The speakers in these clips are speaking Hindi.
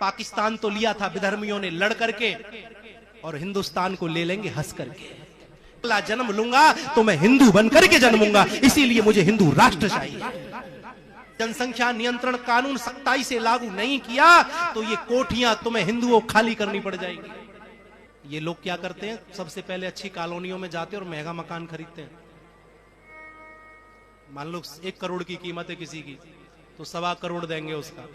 पाकिस्तान तो लिया था विधर्मियों ने लड़ करके, और हिंदुस्तान को ले लेंगे हंस करके। अगला जन्म लूंगा तो मैं हिंदू बन करके जन्मूंगा, इसीलिए मुझे हिंदू राष्ट्र चाहिए। जनसंख्या नियंत्रण कानून सख्ताई से लागू नहीं किया तो ये कोठियां तुम्हें हिंदुओं खाली करनी पड़ जाएंगी। ये लोग क्या करते हैं, सबसे पहले अच्छी कॉलोनियों में जाते हैं और महंगा मकान खरीदते हैं। मान लो 1 करोड़ की कीमत है किसी की, तो 1.25 करोड़ देंगे उसका,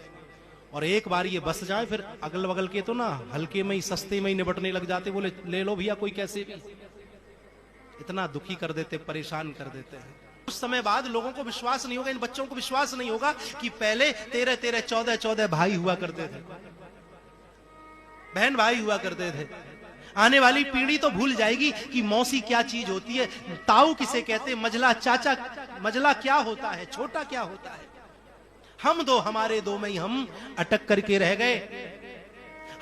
और एक बार ये बस जाए फिर अगल बगल के तो ना हल्के में ही सस्ते में ही निपटने लग जाते, बोले ले लो भैया कोई कैसे भी। इतना दुखी कर देते, परेशान कर देते हैं। कुछ समय बाद लोगों को विश्वास नहीं होगा, इन बच्चों को विश्वास नहीं होगा कि पहले 13-13, 14-14 भाई हुआ करते थे, बहन भाई हुआ करते थे। आने वाली पीढ़ी तो भूल जाएगी कि मौसी क्या चीज होती है, ताऊ किसे कहते, मझला चाचा, मझला क्या होता है, छोटा क्या होता है। हम दो हमारे दो में ही हम अटक करके रह गए।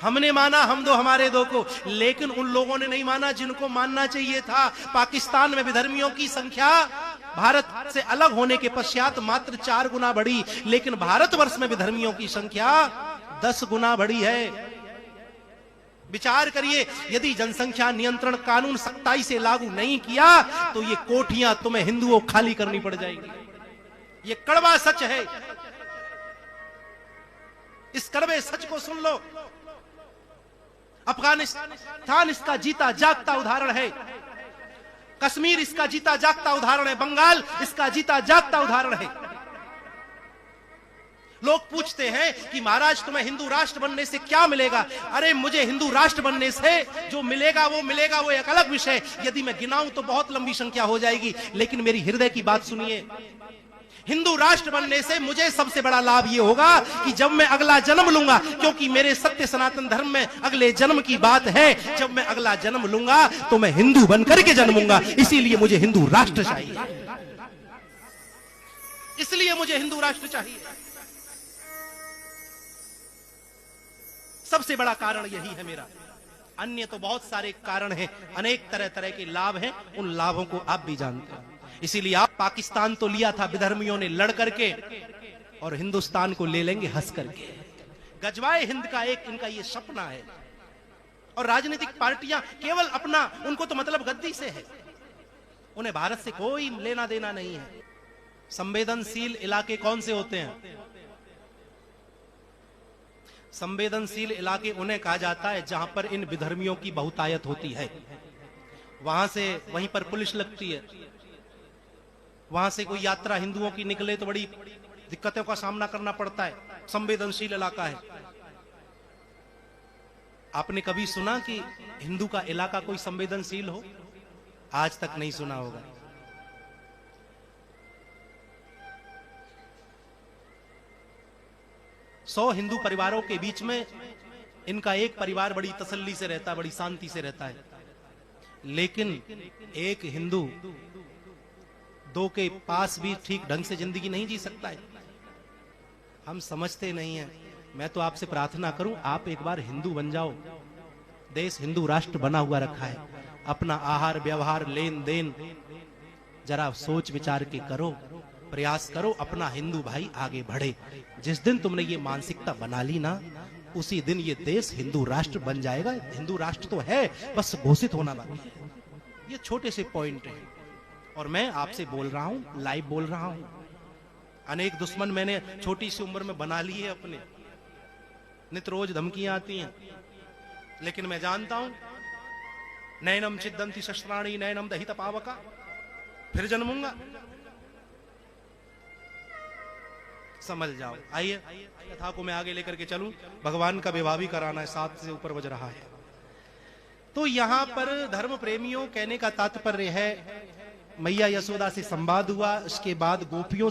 हमने माना हम दो हमारे दो को, लेकिन उन लोगों ने नहीं माना जिनको मानना चाहिए था। पाकिस्तान में विधर्मियों की संख्या भारत से अलग होने के पश्चात मात्र 4 गुना बढ़ी, लेकिन भारतवर्ष में विधर्मियों की संख्या 10 गुना बढ़ी है। विचार करिए, यदि जनसंख्या नियंत्रण कानून सख्ताई से लागू नहीं किया तो ये कोठियां तुम्हें हिंदुओं खाली करनी पड़ जाएंगी। ये कड़वा सच है, इस कड़वे सच को सुन लो। अफगानिस्तान इसका जीता जागता उदाहरण है, कश्मीर इसका जीता जागता उदाहरण है, बंगाल इसका जीता जागता उदाहरण है। लोग पूछते हैं कि महाराज तुम्हें हिंदू राष्ट्र बनने से क्या मिलेगा। अरे मुझे हिंदू राष्ट्र बनने से जो मिलेगा वो एक अलग विषय। यदि मैं गिनाऊं तो बहुत लंबी संख्या हो जाएगी, लेकिन मेरी हृदय की बात सुनिए। हिंदू राष्ट्र बनने से मुझे सबसे बड़ा लाभ ये होगा कि जब मैं अगला जन्म लूंगा, क्योंकि मेरे सत्य सनातन धर्म में अगले जन्म की बात है, जब मैं अगला जन्म लूंगा तो मैं हिंदू बन करके जन्मूंगा, इसीलिए मुझे हिंदू राष्ट्र चाहिए। इसलिए मुझे हिंदू राष्ट्र चाहिए। सबसे बड़ा कारण यही है मेरा। अन्य तो बहुत सारे कारण हैं, अनेक तरह तरह के लाभ हैं, उन लाभों को आप भी जानते हैं। इसीलिए आप पाकिस्तान तो लिया था विधर्मियों ने लड़ करके, और हिंदुस्तान को ले लेंगे हंस करके। गजवाए हिंद का एक इनका ये सपना है। और राजनीतिक पार्टियां केवल अपना, उनको तो मतलब गद्दी से है, उन्हें भारत से कोई लेना देना नहीं है। संवेदनशील इलाके कौन से होते हैं? संवेदनशील इलाके उन्हें कहा जाता है जहां पर इन विधर्मियों की बहुतायत होती है। वहां से, वहीं पर पुलिस लगती है। वहां से कोई यात्रा हिंदुओं की निकले तो बड़ी दिक्कतों का सामना करना पड़ता है। संवेदनशील इलाका है। आपने कभी सुना कि हिंदू का इलाका कोई संवेदनशील हो? आज तक नहीं सुना होगा। सौ हिंदू परिवारों के बीच में इनका एक परिवार बड़ी तसल्ली से रहता है, बड़ी शांति से रहता है। लेकिन एक हिंदू 2 के पास भी ठीक ढंग से जिंदगी नहीं जी सकता है। हम समझते नहीं हैं। मैं तो आपसे प्रार्थना करूं, आप एक बार हिंदू बन जाओ। देश हिंदू राष्ट्र बना हुआ रखा है। अपना आहार व्यवहार लेन देन जरा सोच विचार के करो, प्रयास करो, अपना हिंदू भाई आगे बढ़े। जिस दिन तुमने ये मानसिकता बना ली ना, उसी दिन ये देश हिंदू राष्ट्र बन जाएगा। हिंदू राष्ट्र तो है, बस घोषित होना बाकी है। ये छोटे से पॉइंट है, और मैं आपसे बोल रहा हूं, लाइव बोल रहा हूं। अनेक दुश्मन मैंने छोटी सी उम्र में बना लिए अपने। नित रोज धमकियां आती हैं, लेकिन मैं जानता हूं, नैनम छिद्दंति शस्त्राणि नैनम दहित पावका, फिर जन्मूंगा। समझ जाओ। आइए कथा को मैं आगे लेकर के चलूं। भगवान का विवाह भी कराना है, 7 से ऊपर बज रहा है। तो यहां पर धर्म प्रेमियों, कहने का तात्पर्य है, मैया यशोदा से संवाद हुआ, उसके बाद गोपियों